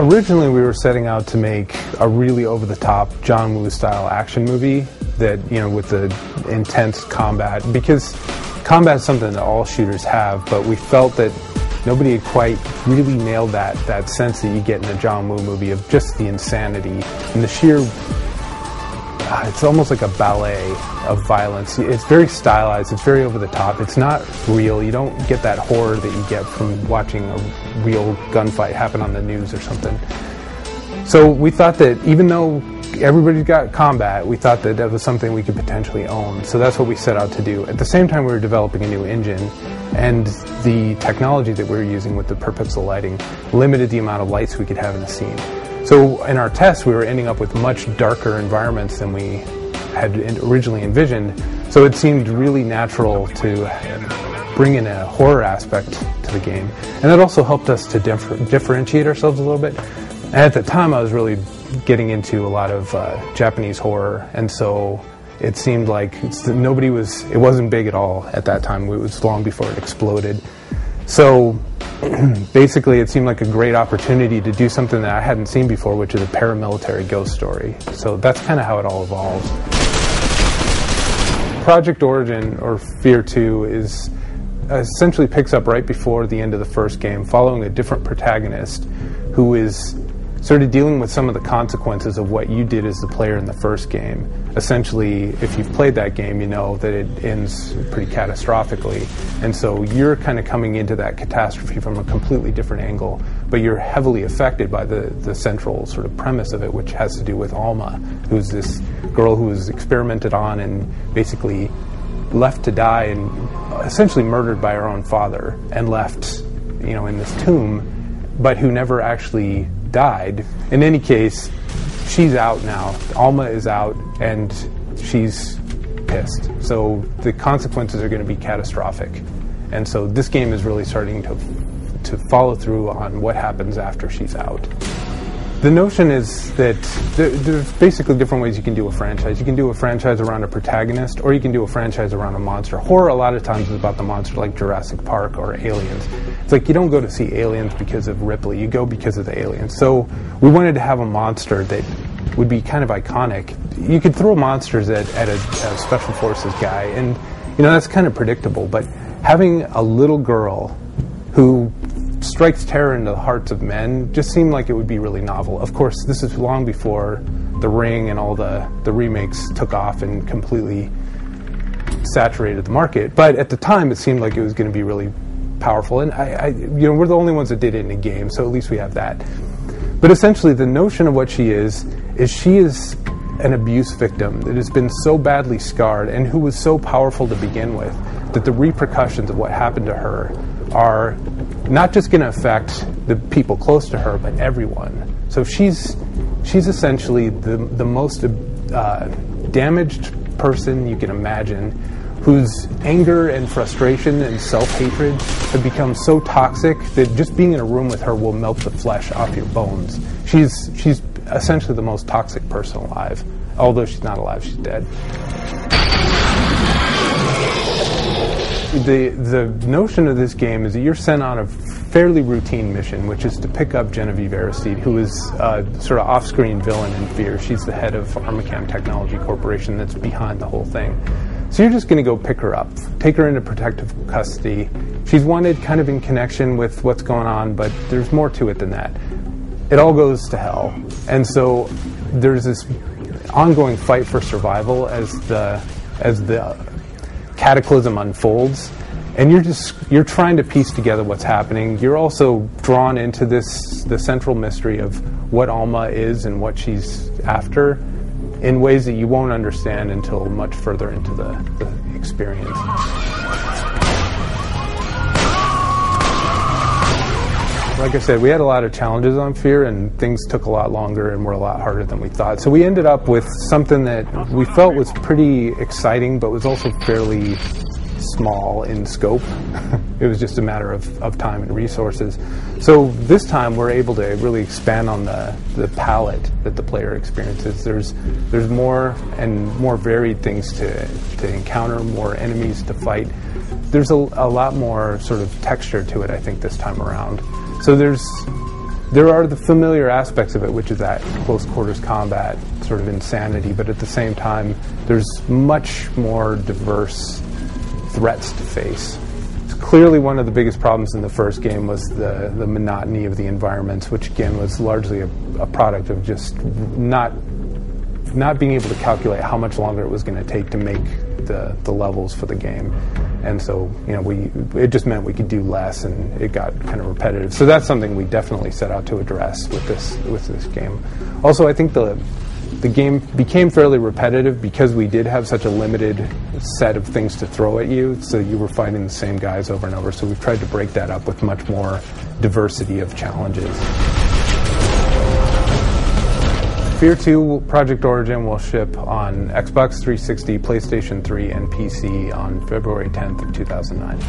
Originally, we were setting out to make a really over-the-top John Woo-style action movie that, you know, with the intense combat, because combat is something that all shooters have, but we felt that nobody had quite really nailed that sense that you get in a John Woo movie of just the insanity and the sheer, it's almost like a ballet of violence. It's very stylized, it's very over the top, it's not real, you don't get that horror that you get from watching a real gunfight happen on the news or something. So we thought that even though everybody's got combat, we thought that that was something we could potentially own. So that's what we set out to do. At the same time, we were developing a new engine, and the technology that we were using with the per pixel lighting limited the amount of lights we could have in a scene. So in our tests, we were ending up with much darker environments than we had originally envisioned. So it seemed really natural to bring in a horror aspect to the game. And that also helped us to differentiate ourselves a little bit. And at the time, I was really getting into a lot of Japanese horror, and so it seemed like it wasn't big at all at that time. It was long before it exploded. So basically, it seemed like a great opportunity to do something that I hadn't seen before, which is a paramilitary ghost story. So that's kind of how it all evolved. Project Origin, or F.E.A.R 2, is essentially picks up right before the end of the first game, following a different protagonist who is sort of dealing with some of the consequences of what you did as the player in the first game. Essentially, if you've played that game, you know that it ends pretty catastrophically. And so you're kind of coming into that catastrophe from a completely different angle, but you're heavily affected by the central sort of premise of it, which has to do with Alma, who's this girl who was experimented on and basically left to die and essentially murdered by her own father and left, you know, in this tomb, but who never actually died. In any case, she's out now. Alma is out, and she's pissed. So the consequences are going to be catastrophic. And so this game is really starting to follow through on what happens after she's out. The notion is that there's basically different ways you can do a franchise. You can do a franchise around a protagonist, or you can do a franchise around a monster. Horror a lot of times is about the monster, like Jurassic Park or Aliens. It's like you don't go to see Aliens because of Ripley, you go because of the aliens. So we wanted to have a monster that would be kind of iconic. You could throw monsters at a Special Forces guy, and you know that's kind of predictable, but having a little girl who strikes terror into the hearts of men just seemed like it would be really novel. Of course, this is long before The Ring and all the remakes took off and completely saturated the market, but at the time it seemed like it was going to be really powerful, and you know, we're the only ones that did it in a game, so at least we have that. But essentially the notion of what she is she is an abuse victim that has been so badly scarred and who was so powerful to begin with that the repercussions of what happened to her are not just going to affect the people close to her, but everyone. So she's essentially the most damaged person you can imagine, whose anger and frustration and self-hatred have become so toxic that just being in a room with her will melt the flesh off your bones. She's essentially the most toxic person alive. Although she's not alive, she's dead. The notion of this game is that you're sent on a fairly routine mission, which is to pick up Genevieve Aristide, who is a sort of off-screen villain in F.E.A.R. She's the head of Armacam Technology Corporation that's behind the whole thing. So you're just going to go pick her up, take her into protective custody. She's wanted kind of in connection with what's going on, but there's more to it than that. It all goes to hell. And so there's this ongoing fight for survival as the cataclysm unfolds, and you're trying to piece together what's happening. You're also drawn into the central mystery of what Alma is and what she's after in ways that you won't understand until much further into the experience. Like I said, we had a lot of challenges on F.E.A.R, and things took a lot longer and were a lot harder than we thought. So we ended up with something that we felt was pretty exciting, but was also fairly small in scope. It was just a matter of time and resources. So this time we're able to really expand on the palette that the player experiences. There's more and more varied things to encounter, more enemies to fight. There's a lot more sort of texture to it, I think, this time around. So there's There are the familiar aspects of it, which is that close quarters combat sort of insanity, but at the same time, there's much more diverse threats to face. Clearly, one of the biggest problems in the first game was the monotony of the environments, which again was largely a product of just not being able to calculate how much longer it was going to take to make the levels for the game. And so, it just meant we could do less, and it got kind of repetitive. So that's something we definitely set out to address with this game. Also, I think the game became fairly repetitive because we did have such a limited set of things to throw at you, so you were fighting the same guys over and over. So we've tried to break that up with much more diversity of challenges. F.E.A.R 2 Project Origin will ship on Xbox 360, PlayStation 3, and PC on February 10th of 2009.